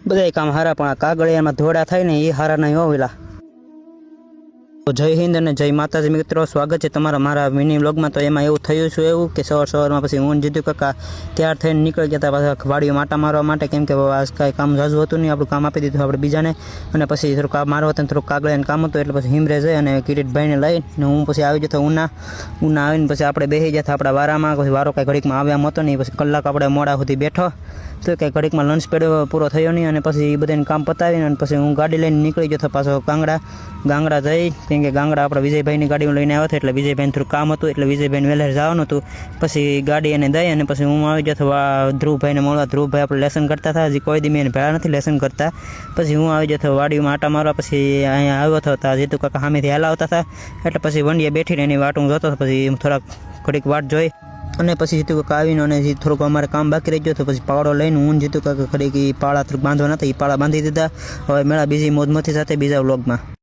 બધાય કામ હારા, પણ આ કાગળિયામાં ધોળા થાય ને એ હારા નહીં હોવેલા. તો જય હિન્દ અને જય માતાજી મિત્રો, સ્વાગત છે તમારા મારા મિની વ્લોગમાં. તો એમાં એવું થયું છે એવું કે સવારમાં પછી હું જીતુ કાકા તૈયાર થઈને નીકળી ગયા હતા પાછા વાડીઓ માટા મારવા માટે, કેમ કે આજ કાંઈ કામ ઝાઝું હતું નહીં, આપણું કામ આપી દીધું આપણે બીજાને. અને પછી થોડુંક કામ મારવા હતું, થોડુંક કાગળિયાનું કામ હતું, એટલે પછી હિમરે જઈ અને કિરીટભાઈને લઈને હું પછી આવી જતો ઉના આવીને પછી આપણે બેસી જતા આપણા વારામાં. પછી વારો કાંઈ ઘડીકમાં આવ્યા હતો નહીં, પછી કલાક આપણે મોડા સુધી બેઠો તો કાંઈ ઘડીકમાં લંચ પેડ પૂરો થયો નહીં. અને પછી એ બધાને કામ પતાવીને અને પછી હું ગાડી લઈને નીકળી જતો પાછો ગાંગડા જઈ, કેમ કે ગાંગડા આપણે વિજયભાઈની ગાડી લઈને આવ્યા હતા, એટલે વિજયભાઈને થોડું કામ હતું, એટલે વિજયભાઈને વહેલા જવાનું હતું. પછી ગાડી એને દઈ અને પછી હું આવી જતો ધ્રુવભાઈને મળવા. ધ્રુવભાઈ આપણે લેસન કરતા હતા, હજી કોઈ દી મેં ભેળા નથી લેસન કરતા. પછી હું આવી જતો વાડીમાં આટા મારવા. પછી અહીંયા આવ્યો હતો જીતુ કાકા સામેથી હાલ આવતા હતા, એટલે પછી વંડીએ બેઠીને એની વાટ હું જોતો હતો. પછી થોડાક ઘડીક વાટ જોઈ અને પછી જીતુ કાકા આવીને અને થોડુંક અમારે કામ બાકી રહી ગયો હતો. પછી પાવડો લઈને હું જીતુ કાકા ઘડીક પાળા થોડુંક બાંધવા નતા, એ પાળા બાંધી દીધા. હવે મેળા બીજી મોજમસ્તી સાથે બીજા વ્લોગમાં.